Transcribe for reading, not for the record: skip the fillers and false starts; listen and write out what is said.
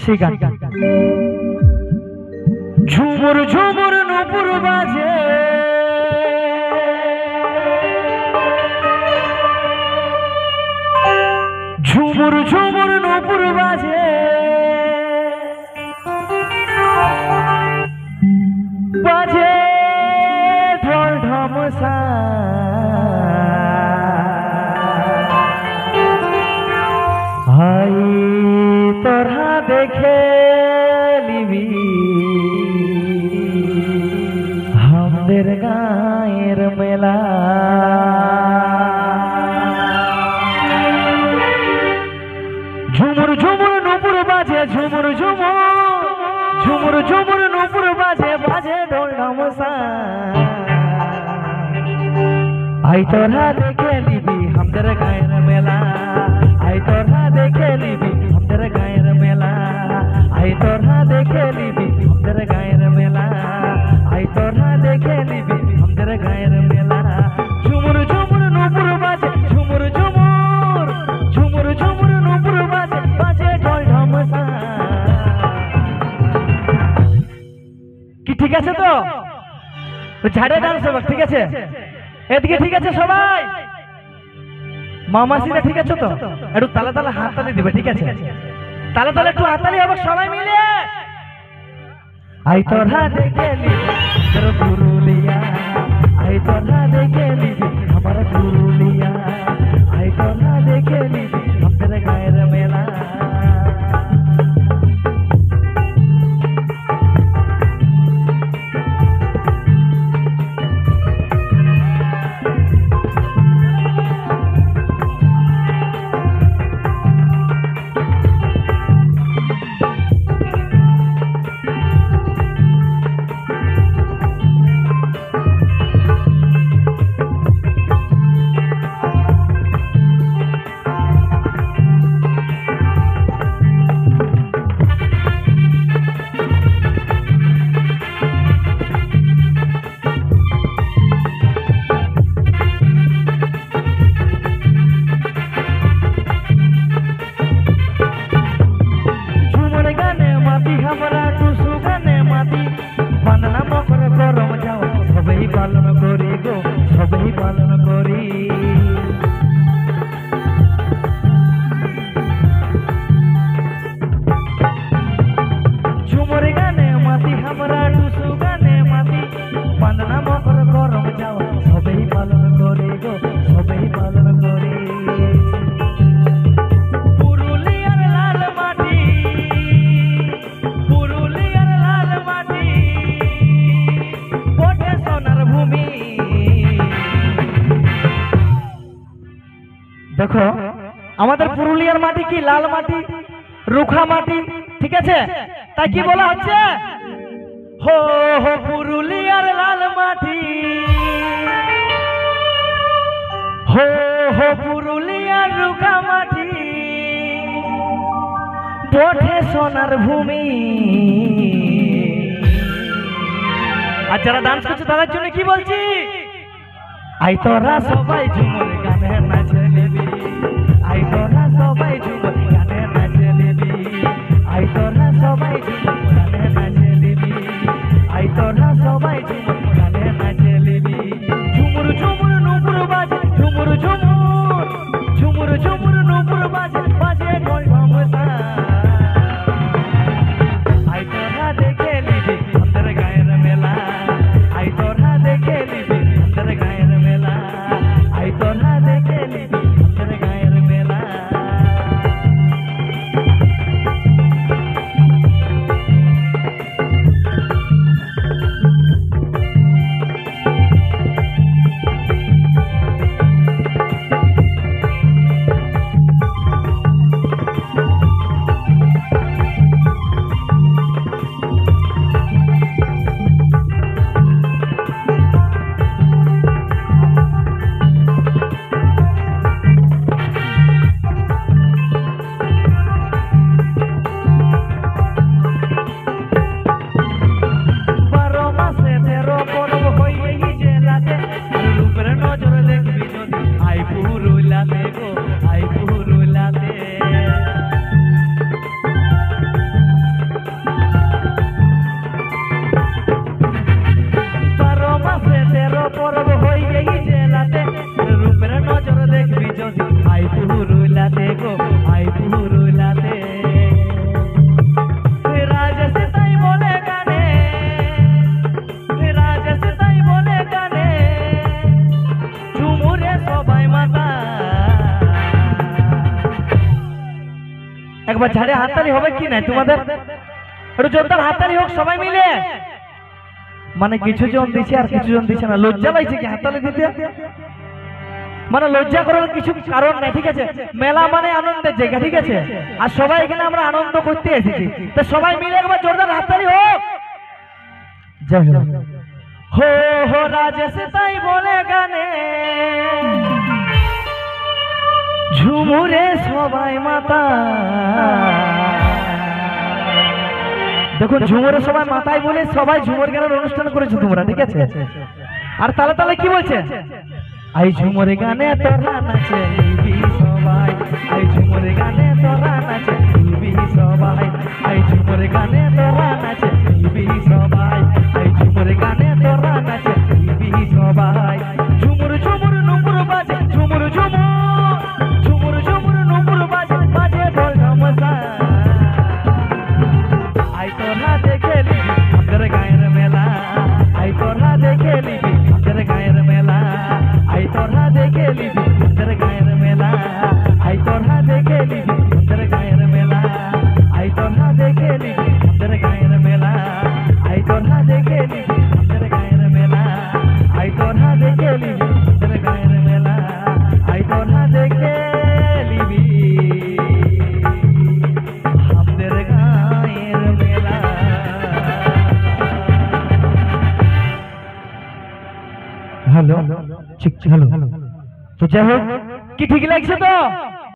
সেই গানটা ঝুমুর ঝুমুর নূপুর বাজে ঝুমুর ঝুমুর নূপুর বাজে বাজে ঢোল ঢমসা হাই তোরা দেখে লিবি আমাদের গায়ের মেলা ঝুমুর ঝুমুর নূপুর বাজে ঝুমুর ঝুমুর ঝুমুর ঝুমুর নূপুর বাজে বাজে ঢোল ঢমসা আই তোরা দেখে লিবি আমাদের গায়ের মেলা আই তোরা দেখে লিবি আমাদের গায়ের মেলা আই তোরা দেখে লিবি আমাদের গায়ের মেলা আই তোরা দেখে লিবি আমাদের গায়ের মেলা ঝুমুর ঝুমুর নূপুর বাজে ঝুমুর ঝুমুর ঝুমুর ঝুমুর নূপুর বাজে বাজে ঢোল ঢমসা কি ঠিক আছে তো ঝাড়ে ডান্স হবে ঠিক আছে এদিকে ঠিক আছে সবাই মামাসিরা ঠিক আছে তো একটু তালে তালে হাততালি দিবে ঠিক আছে তালে তালে একটু হাততালি হবে সবাই মিলে আই তোরা দেখে লিবি তোর পুরুলিয়া আই তোরা দেখে লিবি আমার পুরুলিয়া আই তোরা দেখে লিবি আমাদের গায়ের মেলা পালন করি গো সবাই পালন করি ঝুমুর গানে মাতি আমরা টুসু গানে মাতি বান্দনা মকর গরম যাও সবাই পালন করি গো সবাই পালন করি পুরুলিয়ার লাল মাটি পুরুলিয়ার লাল মাটি ওঠে সোনার ভূমি দেখো আমাদের পুরুলিয়ার মাটি কি লাল মাটি রুখা মাটি ঠিক আছে তাই কি বলা হচ্ছে হো হো পুরুলিয়ার লাল মাটি হো হো পুরুলিয়ার রুখা মাটি ওঠে সোনার ভূমি আর যারা ডান্স করছে তাদের জন্য কি বলছি আই তোরা সবাই ঝুমুর গানে নাচে নিবি আই তোরা সবাই ঝুমুর গানে নাচে নিবি আই তোরা সবাই ঝুমুর গানে নাচে নিবি আই তোরা সবাই ঝুমুর গানে নাচে নিবি ঝুমুর ঝুমুর নূপুর বাজে ঝুমুর ঝুমুর ঝুমুর ঝুমুর নূপুর বাজে বাজে ঢোল ঢমসা আই তোরা দেখে নিবি আমাদের গায়ের মেলা আই তোরা দেখে নিবি আমাদের গায়ের মেলা আই তোরা দেখে নিবি আমাদের গায়ের মেলা একবার ঝাড়ে হাততালি হবে কি না তোমাদের? একটু জোরদার হাততালি হোক সবাই মিলে। মানে কিছু জন দিছে আর কিছু জন দিছে না, লজ্জা লাগছে কি হাততালি দিতে? মানে লজ্জা করার কিছু কারণ নাই, ঠিক আছে? মেলা মানে আনন্দের জায়গা, ঠিক আছে? আর সবাই এখানে আমরা আনন্দ করতে এসেছি, তো সবাই মিলে একবার জোরদার হাততালি হোক। জয় হোক। হো হো রাজেশ তাই বলে গানে ঝুমুরে সবাই মাতা। দেখুন ঝুমুরে সবাই মাথায় বলে সবাই ঝুমুর গানের অনুষ্ঠান করেছো তোমরা, ঠিক আছে? আর তালে তালে কি বলছে? আই ঝুমুর গানে তোরা নাচে নিবি সবাই, আই ঝুমুর গানে তোরা নাচে নিবি সবাই, আই ঝুমুর গানে তোরা নাচে নিবি সবাই, আই ঝুমুর গানে তোরা নাচে নিবি সবাই। ঝুমুর ঝুমুর নুপুর বাজে ঝুমুর ঝুমুর, ঝুমুর ঝুমুর নুপুর বাজে বাজে ঢোল ঢামসা। আই তোরা দেখে নিবি আমাদের গায়ের মেলা, আই তোরা দেখে নিবি আমাদের গায়ের মেলা, আই তোরা দেখে নিবি আমাদের গায়ের মেলা, আই তোরা দেখে নিবি আমাদের গায়ের মেলা, আই তোরা দেখে নিবি আমাদের গায়ের মেলা, আই তোরা দেখে নিবি আমাদের গায়ের মেলা, আই তোরা দেখে নিবি আমাদের গায়ের মেলা, আই তোরা দেখে নিবি আমাদের গায়ের মেলা। হ্যালো, ঠিক হ্যালো। তো যাই হোক, কি ঠিক লাগছে তো?